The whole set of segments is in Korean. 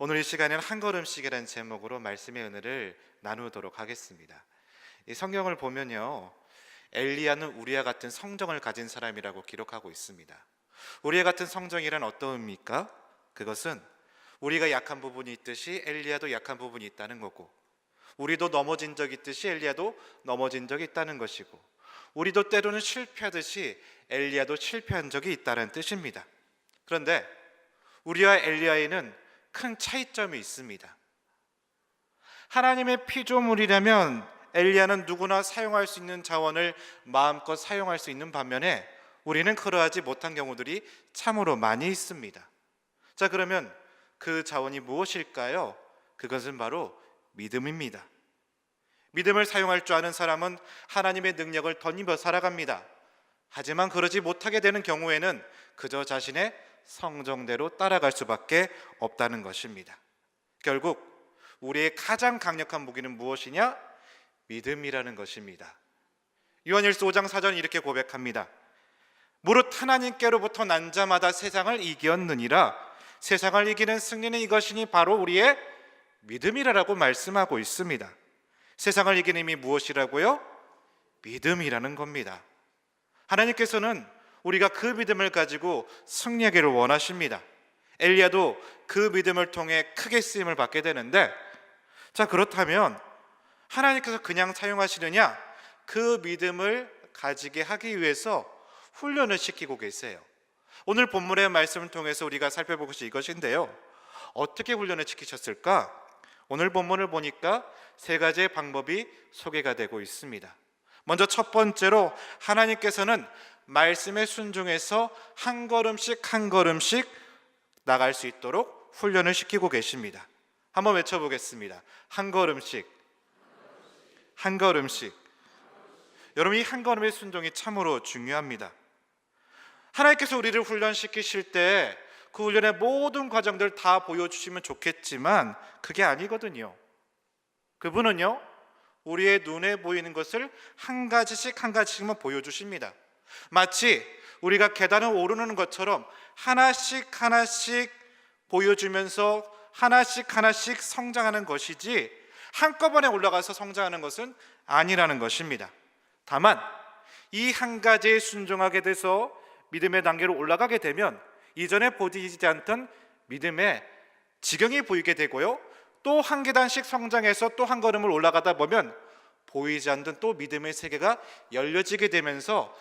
오늘 이 시간에는 한 걸음씩이라는 제목으로 말씀의 은혜를 나누도록 하겠습니다. 이 성경을 보면요, 엘리야는 우리와 같은 성정을 가진 사람이라고 기록하고 있습니다. 우리와 같은 성정이란 어떤 의미입니까? 그것은 우리가 약한 부분이 있듯이 엘리야도 약한 부분이 있다는 거고, 우리도 넘어진 적이 있듯이 엘리야도 넘어진 적이 있다는 것이고, 우리도 때로는 실패하듯이 엘리야도 실패한 적이 있다는 뜻입니다. 그런데 우리와 엘리야에는 큰 차이점이 있습니다. 하나님의 피조물이라면 엘리야는 누구나 사용할 수 있는 자원을 마음껏 사용할 수 있는 반면에 우리는 그러하지 못한 경우들이 참으로 많이 있습니다. 자, 그러면 그 자원이 무엇일까요? 그것은 바로 믿음입니다. 믿음을 사용할 줄 아는 사람은 하나님의 능력을 덧입어 살아갑니다. 하지만 그러지 못하게 되는 경우에는 그저 자신의 성정대로 따라갈 수밖에 없다는 것입니다. 결국 우리의 가장 강력한 무기는 무엇이냐? 믿음이라는 것입니다. 요한일서 5장 4절은 이렇게 고백합니다. 무릇 하나님께로부터 난 자마다 세상을 이겼느니라. 세상을 이기는 승리는 이것이니 바로 우리의 믿음이라고 말씀하고 있습니다. 세상을 이기는 힘이 무엇이라고요? 믿음이라는 겁니다. 하나님께서는 우리가 그 믿음을 가지고 승리하기를 원하십니다. 엘리야도 그 믿음을 통해 크게 쓰임을 받게 되는데, 자, 그렇다면 하나님께서 그냥 사용하시느냐? 그 믿음을 가지게 하기 위해서 훈련을 시키고 계세요. 오늘 본문의 말씀을 통해서 우리가 살펴볼 것이 이것인데요, 어떻게 훈련을 시키셨을까? 오늘 본문을 보니까 세 가지의 방법이 소개가 되고 있습니다. 먼저 첫 번째로 하나님께서는 말씀에 순종해서 한 걸음씩 한 걸음씩 나갈 수 있도록 훈련을 시키고 계십니다. 한번 외쳐보겠습니다. 한 걸음씩, 한 걸음씩. 여러분, 이 한 걸음의 순종이 참으로 중요합니다. 하나님께서 우리를 훈련시키실 때 그 훈련의 모든 과정들 다 보여주시면 좋겠지만 그게 아니거든요. 그분은요, 우리의 눈에 보이는 것을 한 가지씩 한 가지씩만 보여주십니다. 마치 우리가 계단을 오르는 것처럼 하나씩 하나씩 보여주면서 하나씩 하나씩 성장하는 것이지 한꺼번에 올라가서 성장하는 것은 아니라는 것입니다. 다만 이 한 가지에 순종하게 돼서 믿음의 단계로 올라가게 되면 이전에 보이지 않던 믿음의 지경이 보이게 되고요, 또 한 계단씩 성장해서 또 한 걸음을 올라가다 보면 보이지 않던 또 믿음의 세계가 열려지게 되면서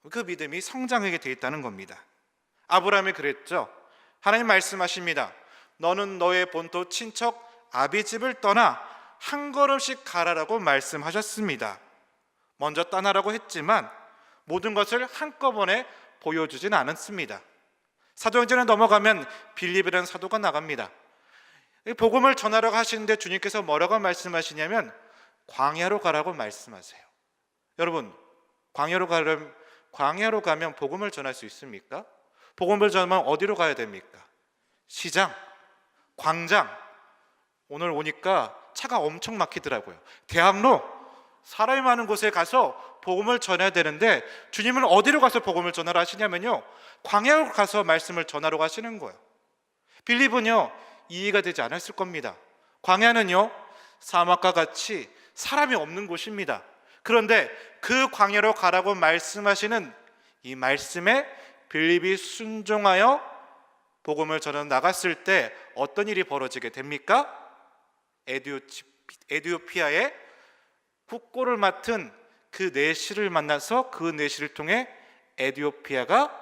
그 믿음이 성장하게 되어 있다는 겁니다. 아브라함이 그랬죠. 하나님 말씀하십니다. 너는 너의 본토 친척 아비 집을 떠나 한 걸음씩 가라라고 말씀하셨습니다. 먼저 떠나라고 했지만 모든 것을 한꺼번에 보여주진 않았습니다. 사도행전에 넘어가면 빌립이라는 사도가 나갑니다. 복음을 전하라고 하시는데 주님께서 뭐라고 말씀하시냐면 광야로 가라고 말씀하세요. 여러분, 광야로 가면 복음을 전할 수 있습니까? 복음을 전하면 어디로 가야 됩니까? 시장, 광장. 오늘 오니까 차가 엄청 막히더라고요. 대학로, 사람이 많은 곳에 가서 복음을 전해야 되는데 주님은 어디로 가서 복음을 전하라 하시냐면요, 광야로 가서 말씀을 전하러 가시는 거예요. 빌립은요, 이해가 되지 않았을 겁니다. 광야는요, 사막과 같이 사람이 없는 곳입니다. 그런데 그 광야로 가라고 말씀하시는 이 말씀에 빌립이 순종하여 복음을 전해 나갔을 때 어떤 일이 벌어지게 됩니까? 에디오피아의 국고를 맡은 그 내시를 만나서 그 내시를 통해 에디오피아가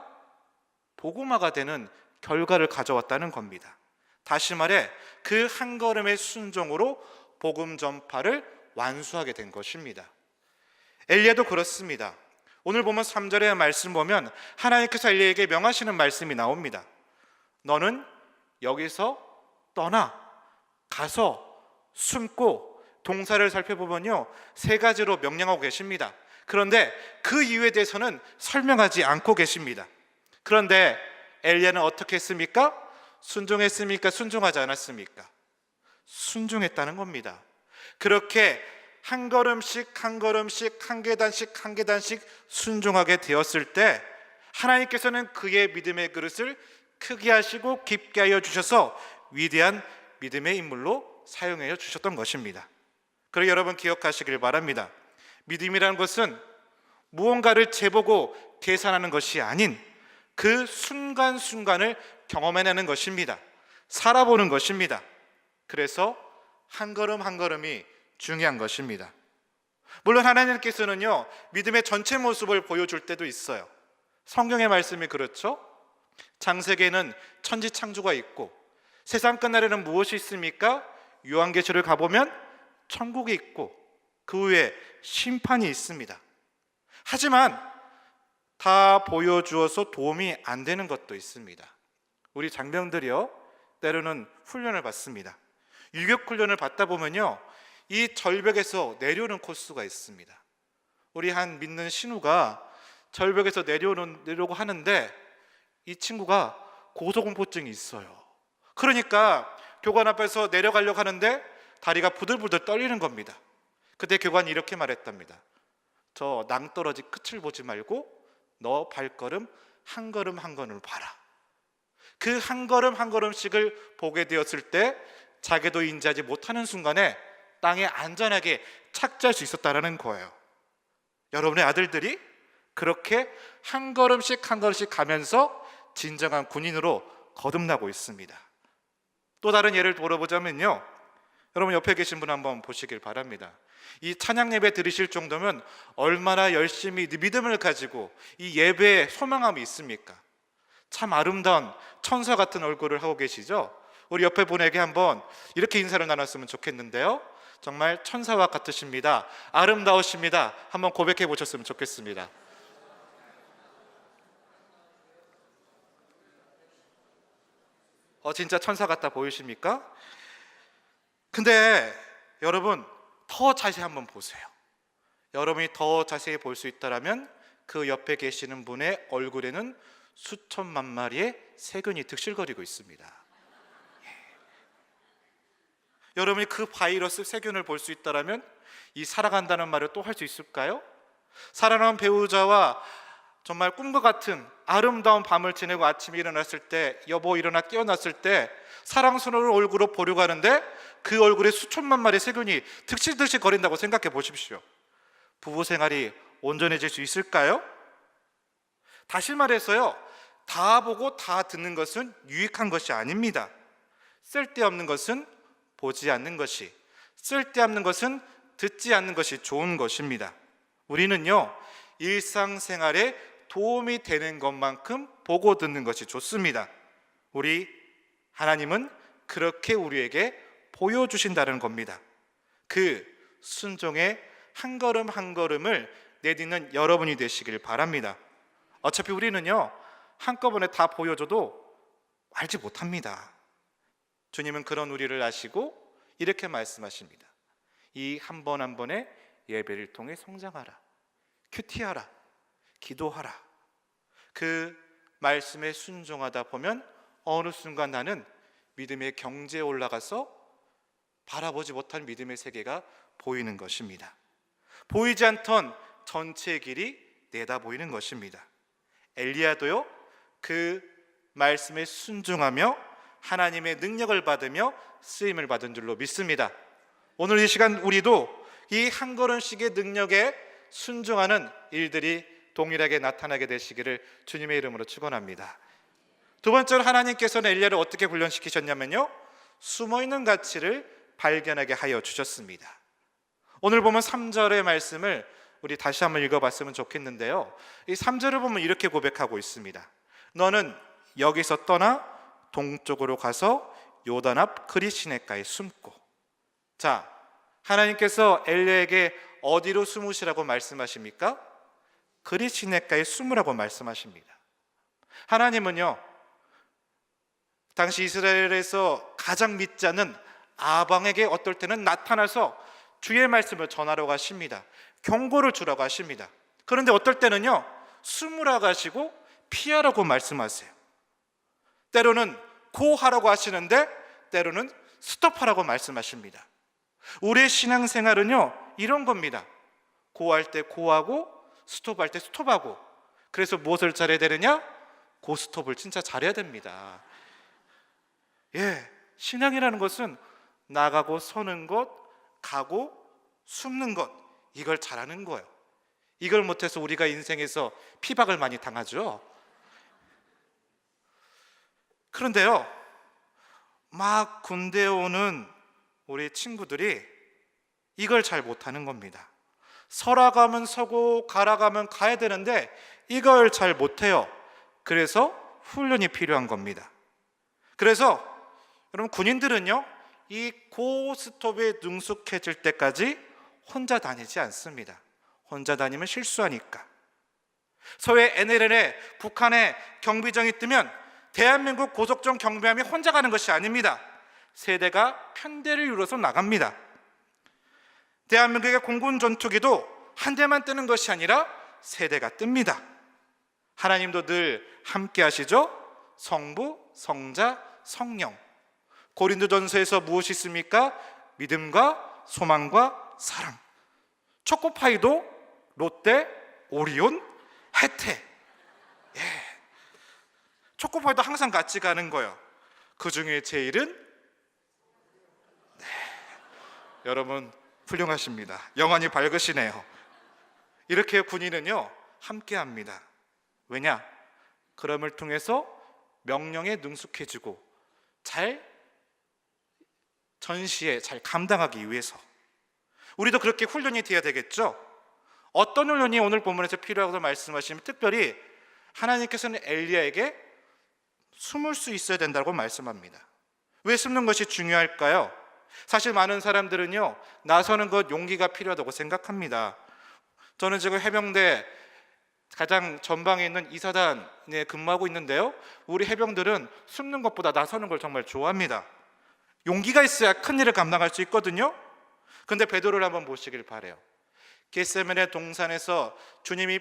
복음화가 되는 결과를 가져왔다는 겁니다. 다시 말해 그 한 걸음의 순종으로 복음 전파를 완수하게 된 것입니다. 엘리야도 그렇습니다. 오늘 보면 3절의 말씀 보면 하나님께서 엘리야에게 명하시는 말씀이 나옵니다. 너는 여기서 떠나 가서 숨고, 동사를 살펴보면요, 세 가지로 명령하고 계십니다. 그런데 그 이유에 대해서는 설명하지 않고 계십니다. 그런데 엘리야는 어떻게 했습니까? 순종했습니까? 순종하지 않았습니까? 순종했다는 겁니다. 그렇게 한 걸음씩 한 걸음씩 한 계단씩 한 계단씩 순종하게 되었을 때 하나님께서는 그의 믿음의 그릇을 크게 하시고 깊게 하여 주셔서 위대한 믿음의 인물로 사용해 주셨던 것입니다. 그리고 여러분 기억하시길 바랍니다. 믿음이라는 것은 무언가를 재보고 계산하는 것이 아닌 그 순간순간을 경험해내는 것입니다. 살아보는 것입니다. 그래서 한 걸음 한 걸음이 중요한 것입니다. 물론 하나님께서는요, 믿음의 전체 모습을 보여줄 때도 있어요. 성경의 말씀이 그렇죠. 창세기에는 천지창조가 있고 세상 끝날에는 무엇이 있습니까? 요한계시를 가보면 천국이 있고 그 후에 심판이 있습니다. 하지만 다 보여주어서 도움이 안 되는 것도 있습니다. 우리 장병들이요, 때로는 훈련을 받습니다. 유격훈련을 받다 보면요, 이 절벽에서 내려오는 코스가 있습니다. 우리 한 믿는 신우가 절벽에서 내려오려고 하는데 이 친구가 고소공포증이 있어요. 그러니까 교관 앞에서 내려가려고 하는데 다리가 부들부들 떨리는 겁니다. 그때 교관이 이렇게 말했답니다. 저 낭떠러지 끝을 보지 말고 너 발걸음 한 걸음 한 걸음을 봐라. 그 한 걸음 한 걸음씩을 보게 되었을 때 자기도 인지하지 못하는 순간에 땅에 안전하게 착지할 수 있었다는 거예요. 여러분의 아들들이 그렇게 한 걸음씩 한 걸음씩 가면서 진정한 군인으로 거듭나고 있습니다. 또 다른 예를 들어보자면요, 여러분 옆에 계신 분 한번 보시길 바랍니다. 이 찬양 예배 들으실 정도면 얼마나 열심히 믿음을 가지고 이 예배에 소망함이 있습니까? 참 아름다운 천사 같은 얼굴을 하고 계시죠? 우리 옆에 분에게 한번 이렇게 인사를 나눴으면 좋겠는데요, 정말 천사와 같으십니다. 아름다우십니다. 한번 고백해 보셨으면 좋겠습니다. 진짜 천사 같다 보이십니까? 근데 여러분 더 자세히 한번 보세요. 여러분이 더 자세히 볼 수 있다면 그 옆에 계시는 분의 얼굴에는 수천만 마리의 세균이 득실거리고 있습니다. 여러분이 그 바이러스 세균을 볼 수 있다면 이 살아간다는 말을 또 할 수 있을까요? 살아남은 배우자와 정말 꿈과 같은 아름다운 밤을 지내고 아침에 일어났을 때, 여보 일어나 깨어났을 때 사랑스러운 얼굴로 보려고 하는데 그 얼굴에 수천만 마리의 세균이 득실득실 거린다고 생각해 보십시오. 부부 생활이 온전해질 수 있을까요? 다시 말해서요, 다 보고 다 듣는 것은 유익한 것이 아닙니다. 쓸데없는 것은 보지 않는 것이, 쓸데없는 것은 듣지 않는 것이 좋은 것입니다. 우리는요, 일상생활에 도움이 되는 것만큼 보고 듣는 것이 좋습니다. 우리 하나님은 그렇게 우리에게 보여주신다는 겁니다. 그 순종의 한 걸음 한 걸음을 내딛는 여러분이 되시길 바랍니다. 어차피 우리는요, 한꺼번에 다 보여줘도 알지 못합니다. 주님은 그런 우리를 아시고 이렇게 말씀하십니다. 이 한 번 한 번의 예배를 통해 성장하라, 큐티하라, 기도하라. 그 말씀에 순종하다 보면 어느 순간 나는 믿음의 경지에 올라가서 바라보지 못한 믿음의 세계가 보이는 것입니다. 보이지 않던 전체의 길이 내다 보이는 것입니다. 엘리야도요, 그 말씀에 순종하며 하나님의 능력을 받으며 쓰임을 받은 줄로 믿습니다. 오늘 이 시간 우리도 이 한 걸음씩의 능력에 순종하는 일들이 동일하게 나타나게 되시기를 주님의 이름으로 축원합니다. 두 번째로 하나님께서는 엘리야를 어떻게 훈련시키셨냐면요, 숨어있는 가치를 발견하게 하여 주셨습니다. 오늘 보면 3절의 말씀을 우리 다시 한번 읽어봤으면 좋겠는데요, 이 3절을 보면 이렇게 고백하고 있습니다. 너는 여기서 떠나 동쪽으로 가서 요단 앞 그리시네가에 숨고. 자, 하나님께서 엘리야에게 어디로 숨으시라고 말씀하십니까? 그리시네가에 숨으라고 말씀하십니다. 하나님은요, 당시 이스라엘에서 가장 믿지 않는 아방에게 어떨 때는 나타나서 주의 말씀을 전하라고 하십니다. 경고를 주라고 하십니다. 그런데 어떨 때는요, 숨으라고 하시고 피하라고 말씀하세요. 때로는 고하라고 하시는데 때로는 스톱하라고 말씀하십니다. 우리의 신앙생활은요, 이런 겁니다. 고할 때 고하고 스톱할 때 스톱하고. 그래서 무엇을 잘해야 되느냐? 고스톱을 진짜 잘해야 됩니다. 신앙이라는 것은 나가고 서는 것, 가고 숨는 것, 이걸 잘하는 거예요. 이걸 못해서 우리가 인생에서 피박을 많이 당하죠. 그런데요, 막 군대에 오는 우리 친구들이 이걸 잘 못하는 겁니다. 서라 가면 서고 가라 가면 가야 되는데 이걸 잘 못해요. 그래서 훈련이 필요한 겁니다. 그래서 여러분, 군인들은요, 이 고스톱에 능숙해질 때까지 혼자 다니지 않습니다. 혼자 다니면 실수하니까. 서해 NLL에 북한의 경비정이 뜨면 대한민국 고속정 경비함이 혼자 가는 것이 아닙니다. 세대가 편대를 이루어서 나갑니다. 대한민국의 공군 전투기도 한 대만 뜨는 것이 아니라 세대가 뜹니다. 하나님도 늘 함께 하시죠. 성부, 성자, 성령. 고린도전서에서 무엇이 있습니까? 믿음과 소망과 사랑. 초코파이도 롯데, 오리온, 혜태. 예. 초코파이도 항상 같이 가는 거예요. 그 중에 제일은 여러분 훌륭하십니다. 영안이 밝으시네요. 이렇게 군인은요 함께합니다. 왜냐? 그럼을 통해서 명령에 능숙해지고 잘 전시에 잘 감당하기 위해서. 우리도 그렇게 훈련이 되어야 되겠죠. 어떤 훈련이 오늘 본문에서 필요하다고 말씀하시면, 특별히 하나님께서는 엘리야에게 숨을 수 있어야 된다고 말씀합니다. 왜 숨는 것이 중요할까요? 사실 많은 사람들은요, 나서는 것 용기가 필요하다고 생각합니다. 저는 지금 해병대 가장 전방에 있는 이사단에 근무하고 있는데요, 우리 해병들은 숨는 것보다 나서는 걸 정말 좋아합니다. 용기가 있어야 큰 일을 감당할 수 있거든요. 그런데 베드로를 한번 보시길 바라요. 겟세마네 동산에서 주님이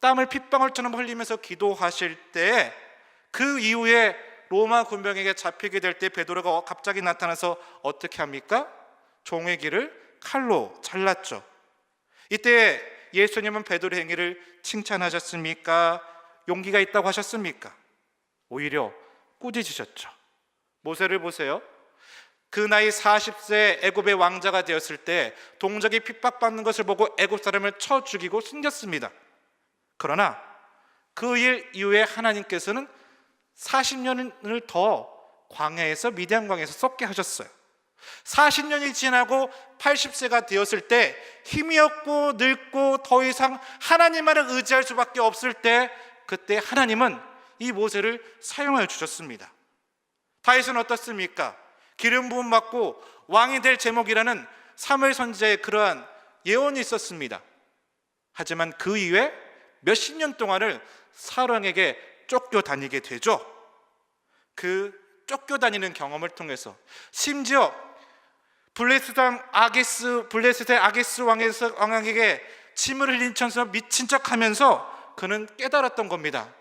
땀을 핏방울처럼 흘리면서 기도하실 때, 그 이후에 로마 군병에게 잡히게 될 때 베드로가 갑자기 나타나서 어떻게 합니까? 종의 귀를 칼로 잘랐죠. 이때 예수님은 베드로의 행위를 칭찬하셨습니까? 용기가 있다고 하셨습니까? 오히려 꾸짖으셨죠. 모세를 보세요. 그 나이 40세 애굽의 왕자가 되었을 때 동족이 핍박받는 것을 보고 애굽 사람을 쳐 죽이고 숨겼습니다. 그러나 그 일 이후에 하나님께서는 40년을 더 광야에서, 미디안 광야에서 썩게 하셨어요. 40년이 지나고 80세가 되었을 때, 힘이 없고 늙고 더 이상 하나님만을 의지할 수밖에 없을 때, 그때 하나님은 이 모세를 사용하여 주셨습니다. 다윗은 어떻습니까? 기름 부음 받고 왕이 될 제목이라는 사무엘 선지자의 그러한 예언이 있었습니다. 하지만 그 이후에 몇십 년 동안을 사울왕에게 쫓겨다니게 되죠. 그 쫓겨다니는 경험을 통해서, 심지어 블레셋의 아게스 왕에게 침을 흘린 천사 미친 척하면서 그는 깨달았던 겁니다.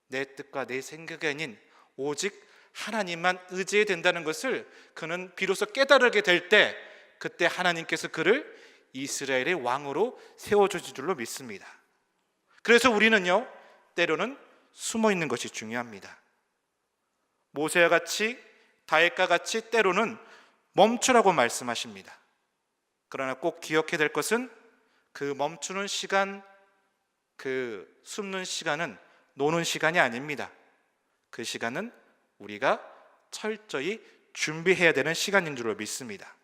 내 뜻과 내 생각이 아닌 오직 하나님만 의지해야 된다는 것을 그는 비로소 깨달게 될 때, 그때 하나님께서 그를 이스라엘의 왕으로 세워주신 줄로 믿습니다. 그래서 우리는요, 때로는 숨어 있는 것이 중요합니다. 모세와 같이, 다윗과 같이 때로는 멈추라고 말씀하십니다. 그러나 꼭 기억해야 될 것은, 그 멈추는 시간, 그 숨는 시간은 노는 시간이 아닙니다. 그 시간은 우리가 철저히 준비해야 되는 시간인 줄로 믿습니다.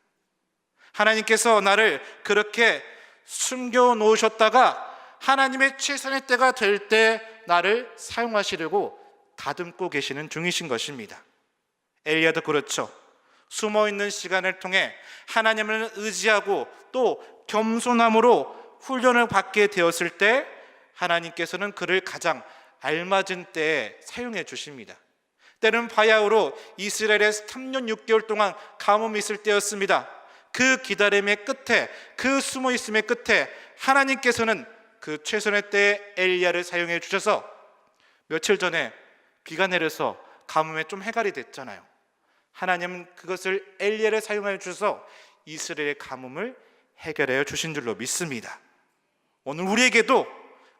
하나님께서 나를 그렇게 숨겨 놓으셨다가 하나님의 최선의 때가 될 때 나를 사용하시려고 다듬고 계시는 중이신 것입니다. 엘리야도 그렇죠. 숨어있는 시간을 통해 하나님을 의지하고 또 겸손함으로 훈련을 받게 되었을 때, 하나님께서는 그를 가장 알맞은 때에 사용해 주십니다. 때는 바야흐로 이스라엘에 3년 6개월 동안 가뭄이 있을 때였습니다. 그 기다림의 끝에, 그 숨어있음의 끝에 하나님께서는 그 최선의 때에 엘리야를 사용해 주셔서, 며칠 전에 비가 내려서 가뭄에 좀 해갈이 됐잖아요. 하나님은 그것을 엘리야를 사용하여 주셔서 이스라엘의 가뭄을 해결하여 주신 줄로 믿습니다. 오늘 우리에게도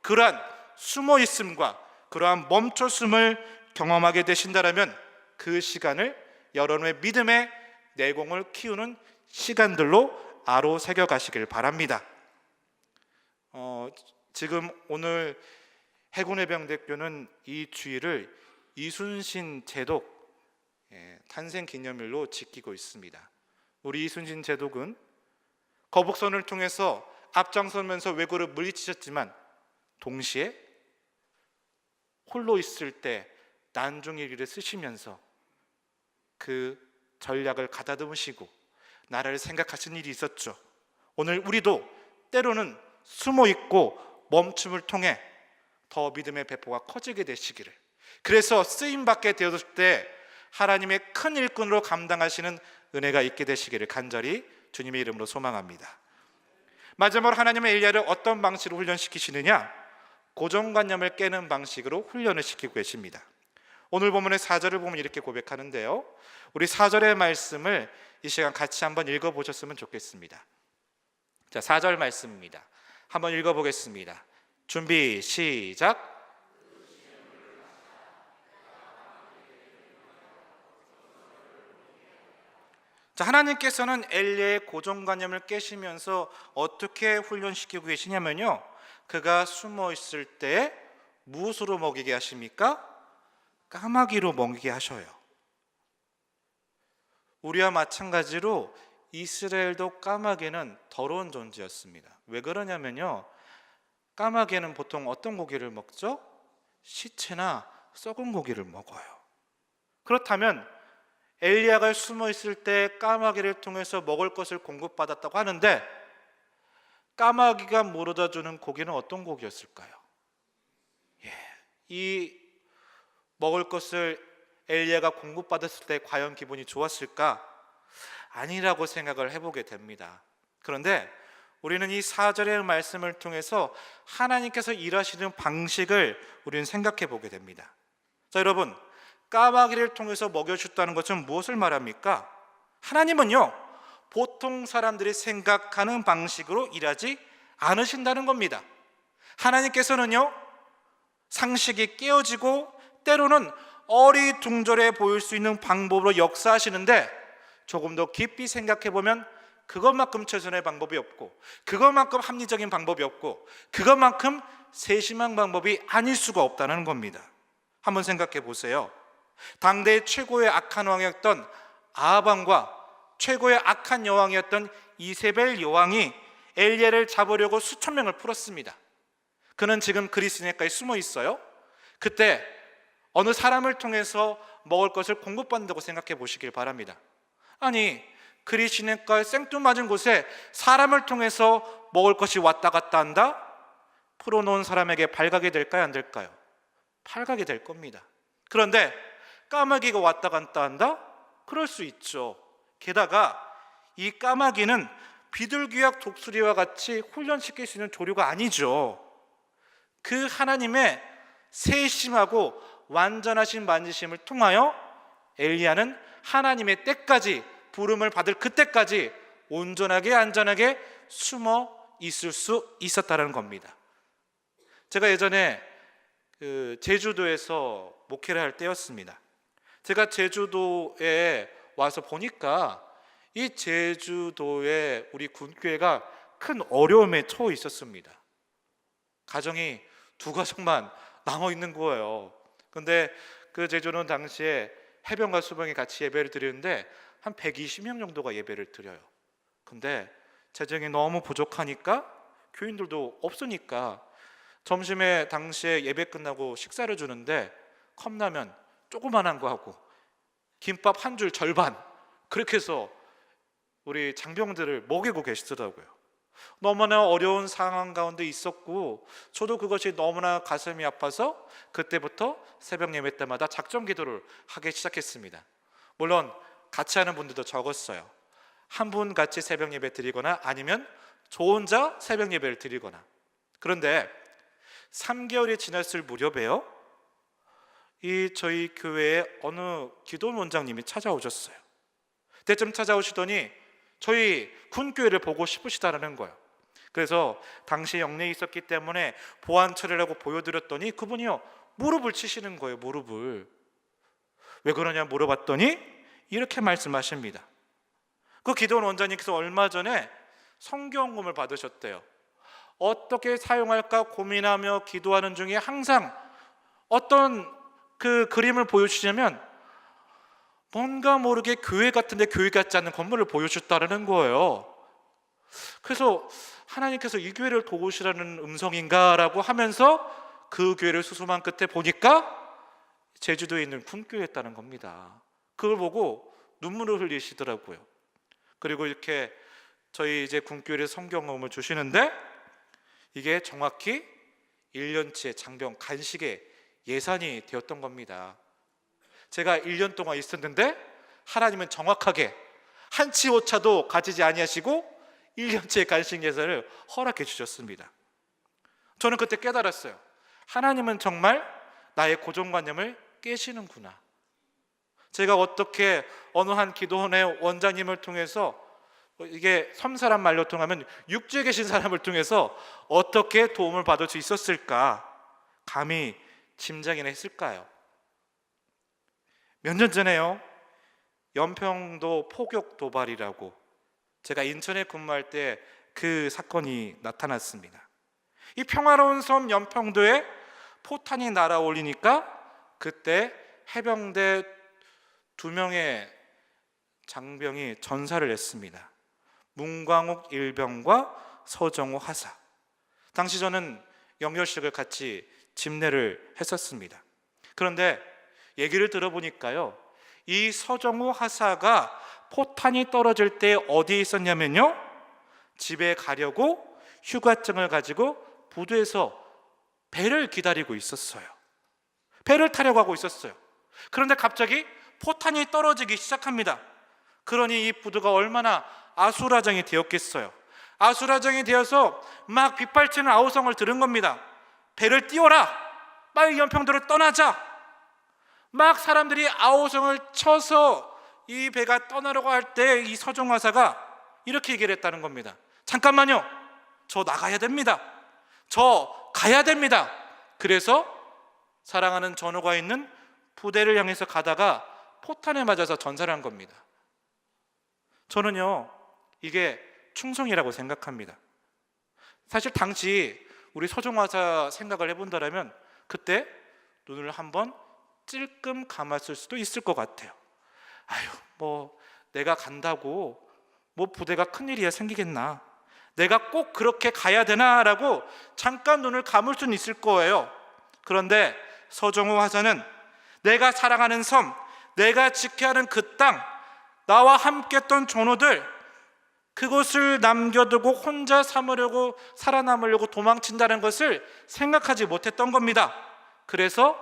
그러한 숨어있음과 그러한 멈춰숨을 경험하게 되신다면, 그 시간을 여러분의 믿음의 내공을 키우는 시간들로 아로새겨 가시길 바랍니다. 지금 오늘 해군해병대학교는 이 주일을 이순신 제독 탄생 기념일로 지키고 있습니다. 우리 이순신 제독은 거북선을 통해서 앞장서면서 왜구를 물리치셨지만 동시에 홀로 있을 때 난중일기를 쓰시면서 그 전략을 가다듬으시고 나라를 생각하신 일이 있었죠. 오늘 우리도 때로는 숨어 있고 멈춤을 통해 더 믿음의 배포가 커지게 되시기를, 그래서 쓰임받게 되었을 때 하나님의 큰 일꾼으로 감당하시는 은혜가 있게 되시기를 간절히 주님의 이름으로 소망합니다. 마지막으로 하나님은 엘리야를 어떤 방식으로 훈련시키시느냐? 고정관념을 깨는 방식으로 훈련을 시키고 계십니다. 오늘 본문의 4절을 보면 이렇게 고백하는데요, 우리 4절의 말씀을 이 시간 같이 한번 읽어보셨으면 좋겠습니다. 자, 4절 말씀입니다. 한번 읽어보겠습니다. 준비 시작. 자, 하나님께서는 엘리야의 고정관념을 깨시면서 어떻게 훈련시키고 계시냐면요, 그가 숨어 있을 때 무엇으로 먹이게 하십니까? 까마귀로 먹이게 하셔요. 우리와 마찬가지로 이스라엘도 까마귀는 더러운 존재였습니다. 왜 그러냐면요, 까마귀는 보통 어떤 고기를 먹죠? 시체나 썩은 고기를 먹어요. 그렇다면 엘리야가 숨어 있을 때 까마귀를 통해서 먹을 것을 공급받았다고 하는데, 까마귀가 물어다 주는 고기는 어떤 고기였을까요? 이 먹을 것을 엘리야가 공급받았을 때 과연 기분이 좋았을까? 아니라고 생각을 해보게 됩니다. 그런데 우리는 이 4절의 말씀을 통해서 하나님께서 일하시는 방식을 우리는 생각해 보게 됩니다. 자, 여러분, 까마귀를 통해서 먹여주셨다는 것은 무엇을 말합니까? 하나님은요, 보통 사람들이 생각하는 방식으로 일하지 않으신다는 겁니다. 하나님께서는요, 상식이 깨어지고 때로는 어리둥절해 보일 수 있는 방법으로 역사하시는데, 조금 더 깊이 생각해 보면 그것만큼 최선의 방법이 없고, 그것만큼 합리적인 방법이 없고, 그것만큼 세심한 방법이 아닐 수가 없다는 겁니다. 한번 생각해 보세요. 당대의 최고의 악한 왕이었던 아합왕과 최고의 악한 여왕이었던 이세벨 여왕이 엘리야를 잡으려고 수천 명을 풀었습니다. 그는 지금 그리스 내가에 숨어 있어요. 그때 어느 사람을 통해서 먹을 것을 공급받는다고 생각해 보시길 바랍니다. 아니, 그리스 내가 생뚱맞은 곳에 사람을 통해서 먹을 것이 왔다 갔다 한다? 풀어놓은 사람에게 발가게 될까요, 안 될까요? 발가게 될 겁니다. 그런데 까마귀가 왔다 갔다 한다? 그럴 수 있죠. 게다가 이 까마귀는 비둘기와 독수리와 같이 훈련시킬 수 있는 조류가 아니죠. 그 하나님의 세심하고 완전하신 만지심을 통하여 엘리야는 하나님의 때까지, 부름을 받을 그때까지 온전하게 안전하게 숨어 있을 수 있었다는 겁니다. 제가 예전에 제주도에서 목회를 할 때였습니다. 제가 제주도에 와서 보니까 이 제주도에 우리 군교회가 큰 어려움에 처해 있었습니다. 가정이 두 가정만 남아 있는 거예요. 근데 그 제주도는 당시에 해병과 수병이 같이 예배를 드리는데 한 120명 정도가 예배를 드려요. 근데 재정이 너무 부족하니까, 교인들도 없으니까 점심에 당시에 예배 끝나고 식사를 주는데 컵라면 조그만한 거 하고 김밥 한 줄 절반, 그렇게 해서 우리 장병들을 먹이고 계시더라고요. 너무나 어려운 상황 가운데 있었고, 저도 그것이 너무나 가슴이 아파서 그때부터 새벽 예배 때마다 작정 기도를 하기 시작했습니다. 물론 같이 하는 분들도 적었어요. 한 분 같이 새벽 예배 드리거나 아니면 저 혼자 새벽 예배를 드리거나. 그런데 3개월이 지났을 무렵에요, 저희 교회에 어느 기도원 원장님이 찾아오셨어요. 때쯤 찾아오시더니 저희 군교회를 보고 싶으시다라는 거예요. 그래서 당시 영내에 있었기 때문에 보안 처리라고 보여드렸더니 그분이요, 무릎을 치시는 거예요. 무릎을. 왜 그러냐 물어봤더니 이렇게 말씀하십니다. 그 기도원 원장님께서 얼마 전에 성경음을 받으셨대요. 어떻게 사용할까 고민하며 기도하는 중에 항상 어떤 그 그림을 보여주시냐면 뭔가 모르게 교회 같은데 교회 같지 않는 건물을 보여주셨다는 거예요. 그래서 하나님께서 이 교회를 도우시라는 음성인가라고 하면서 그 교회를 수소문 끝에 보니까 제주도에 있는 군교회였다는 겁니다. 그걸 보고 눈물을 흘리시더라고요. 그리고 이렇게 저희 이제 군교회에 성경음을 주시는데 이게 정확히 1년치의 장병 간식의 예산이 되었던 겁니다. 제가 1년 동안 있었는데 하나님은 정확하게 한치 오차도 가지지 아니하시고 1년치의 간식 예산을 허락해 주셨습니다. 저는 그때 깨달았어요. 하나님은 정말 나의 고정관념을 깨시는구나. 제가 어떻게 어느 한 기도원의 원장님을 통해서, 이게 섬사람 말로 통하면 육지에 계신 사람을 통해서 어떻게 도움을 받을 수 있었을까 감히 짐작이나 했을까요? 몇 년 전에요, 연평도 포격 도발이라고 제가 인천에 근무할 때 그 사건이 나타났습니다. 이 평화로운 섬 연평도에 포탄이 날아올리니까 그때 해병대 2명의 장병이 전사를 했습니다. 문광욱 일병과 서정호 하사. 당시 저는 영열식을 같이 집례를 했었습니다. 그런데 얘기를 들어보니까요, 이 서정호 하사가 포탄이 떨어질 때 어디에 있었냐면요, 집에 가려고 휴가증을 가지고 부두에서 배를 기다리고 있었어요. 배를 타려고 하고 있었어요. 그런데 갑자기 포탄이 떨어지기 시작합니다. 그러니 이 부두가 얼마나 아수라장이 되었겠어요. 아수라장이 되어서 막 빗발치는 아우성을 들은 겁니다. 배를 띄워라, 빨리 연평도를 떠나자. 막 사람들이 아우성을 쳐서 이 배가 떠나려고 할 때 이 서정화사가 이렇게 얘기를 했다는 겁니다. 잠깐만요, 저 나가야 됩니다. 저 가야 됩니다. 그래서 사랑하는 전우가 있는 부대를 향해서 가다가 포탄에 맞아서 전사를 한 겁니다. 저는요, 이게 충성이라고 생각합니다. 사실 당시 우리 서정화사 생각을 해본다면 그때 눈을 한번 찔끔 감았을 수도 있을 것 같아요. 아유, 뭐 내가 간다고 뭐 부대가 큰일이야 생기겠나, 내가 꼭 그렇게 가야 되나라고 잠깐 눈을 감을 수는 있을 거예요. 그런데 서정호 화사는 내가 사랑하는 섬, 내가 지켜야 하는 그 땅, 나와 함께 했던 전우들, 그곳을 남겨두고 혼자 살아남으려고 도망친다는 것을 생각하지 못했던 겁니다. 그래서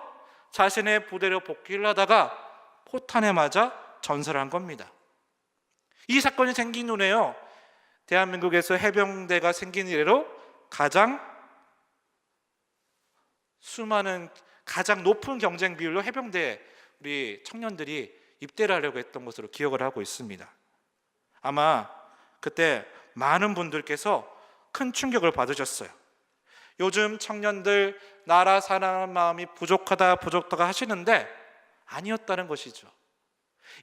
자신의 부대로 복귀를 하다가 포탄에 맞아 전사를 한 겁니다. 이 사건이 생긴 후에요, 대한민국에서 해병대가 생긴 이래로 가장 높은 경쟁 비율로 해병대 우리 청년들이 입대를 하려고 했던 것으로 기억을 하고 있습니다. 아마 그때 많은 분들께서 큰 충격을 받으셨어요. 요즘 청년들 나라 사랑하는 마음이 부족하다 하시는데 아니었다는 것이죠.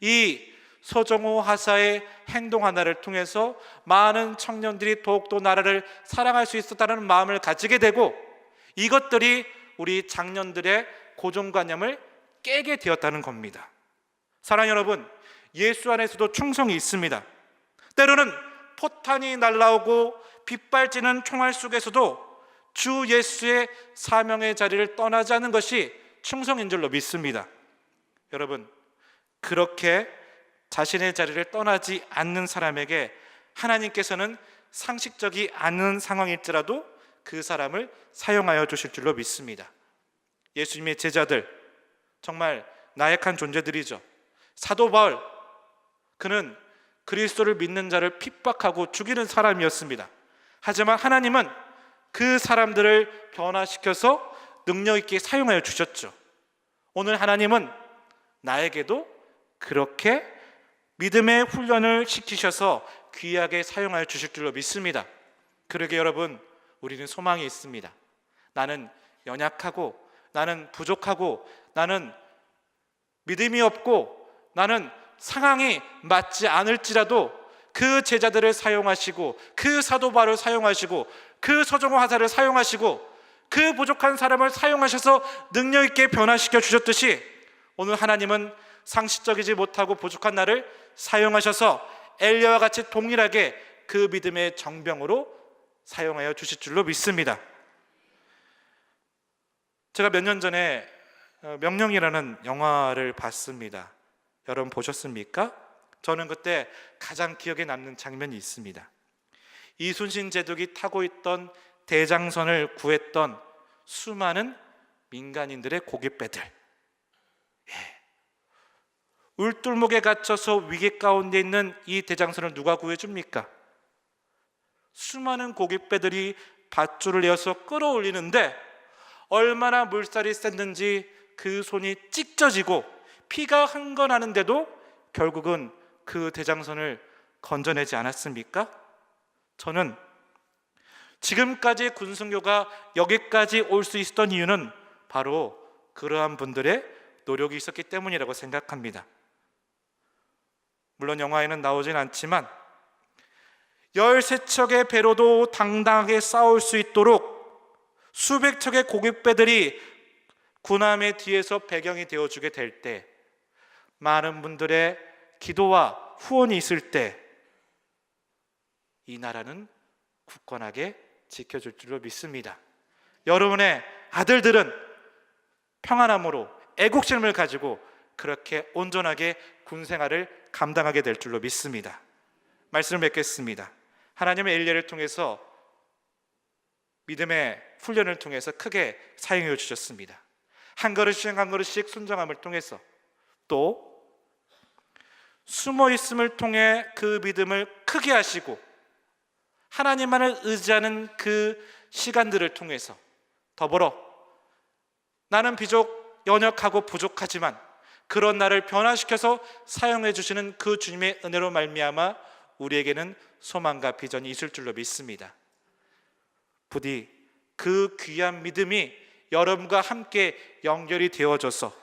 이 서정호 하사의 행동 하나를 통해서 많은 청년들이 더욱더 나라를 사랑할 수 있었다는 마음을 가지게 되고, 이것들이 우리 장년들의 고정관념을 깨게 되었다는 겁니다. 사랑하는 여러분, 예수 안에서도 충성이 있습니다. 때로는 포탄이 날아오고 빗발치는 총알 속에서도 주 예수의 사명의 자리를 떠나지 않는 것이 충성인 줄로 믿습니다. 여러분, 그렇게 자신의 자리를 떠나지 않는 사람에게 하나님께서는 상식적이 않은 상황일지라도 그 사람을 사용하여 주실 줄로 믿습니다. 예수님의 제자들, 정말 나약한 존재들이죠. 사도 바울, 그는 그리스도를 믿는 자를 핍박하고 죽이는 사람이었습니다. 하지만 하나님은 그 사람들을 변화시켜서 능력 있게 사용하여 주셨죠. 오늘 하나님은 나에게도 그렇게 믿음의 훈련을 시키셔서 귀하게 사용하여 주실 줄로 믿습니다. 그러게 여러분, 우리는 소망이 있습니다. 나는 연약하고, 나는 부족하고, 나는 믿음이 없고 나는 상황이 맞지 않을지라도 그 제자들을 사용하시고 그 사도 바울을 사용하시고 그 서정호 하사를 사용하시고 그 부족한 사람을 사용하셔서 능력 있게 변화시켜 주셨듯이 오늘 하나님은 상식적이지 못하고 부족한 나를 사용하셔서 엘리야와 같이 동일하게 그 믿음의 정병으로 사용하여 주실 줄로 믿습니다. 제가 몇 년 전에 명령이라는 영화를 봤습니다. 여러분 보셨습니까? 저는 그때 가장 기억에 남는 장면이 있습니다. 이순신 제독이 타고 있던 대장선을 구했던 수많은 민간인들의 고깃배들, 울tur목에 갇혀서 위기 가운데 있는 이 대장선을 누가 구해줍니까? 수많은 고깃배들이 밧줄을 내어서 끌어올리는데 얼마나 물살이 셌는지 그 손이 찢어지고 피가 흥건하는데도 결국은 그 대장선을 건져내지 않았습니까? 저는 지금까지 군승교가 여기까지 올 수 있었던 이유는 바로 그러한 분들의 노력이 있었기 때문이라고 생각합니다. 물론 영화에는 나오진 않지만 13척의 배로도 당당하게 싸울 수 있도록 수백 척의 고깃배들이 군함의 뒤에서 배경이 되어주게 될 때, 많은 분들의 기도와 후원이 있을 때 이 나라는 굳건하게 지켜줄 줄로 믿습니다. 여러분의 아들들은 평안함으로 애국심을 가지고 그렇게 온전하게 군생활을 감당하게 될 줄로 믿습니다. 말씀을 맺겠습니다. 하나님의 엘리야를 통해서 믿음의 훈련을 통해서 크게 사용해 주셨습니다. 한 걸음씩 한 걸음씩 순종함을 통해서, 또 숨어있음을 통해 그 믿음을 크게 하시고 하나님만을 의지하는 그 시간들을 통해서, 더불어 나는 비록 연약하고 부족하지만 그런 나를 변화시켜서 사용해 주시는 그 주님의 은혜로 말미암아 우리에게는 소망과 비전이 있을 줄로 믿습니다. 부디 그 귀한 믿음이 여러분과 함께 연결이 되어져서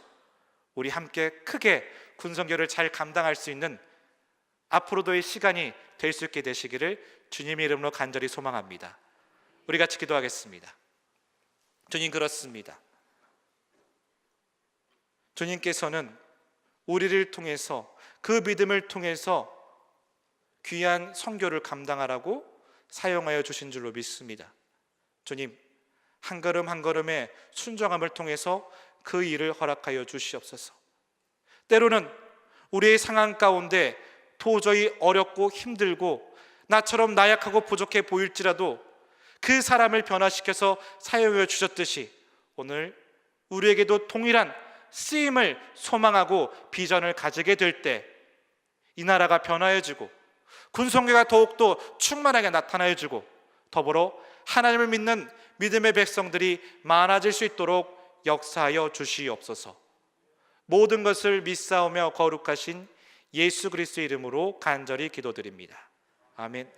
우리 함께 크게 군성교를 잘 감당할 수 있는 앞으로도의 시간이 될 수 있게 되시기를 주님의 이름으로 간절히 소망합니다. 우리 같이 기도하겠습니다. 주님, 그렇습니다. 주님께서는 우리를 통해서, 그 믿음을 통해서 귀한 선교를 감당하라고 사용하여 주신 줄로 믿습니다. 주님, 한 걸음 한 걸음의 순종함을 통해서 그 일을 허락하여 주시옵소서. 때로는 우리의 상황 가운데 도저히 어렵고 힘들고 나처럼 나약하고 부족해 보일지라도 그 사람을 변화시켜서 사용하여 주셨듯이 오늘 우리에게도 동일한 쓰임을 소망하고 비전을 가지게 될 때 이 나라가 변화해지고 군성교가 더욱더 충만하게 나타나해지고 더불어 하나님을 믿는 믿음의 백성들이 많아질 수 있도록 역사하여 주시옵소서. 모든 것을 믿사오며 거룩하신 예수 그리스도의 이름으로 간절히 기도드립니다. 아멘.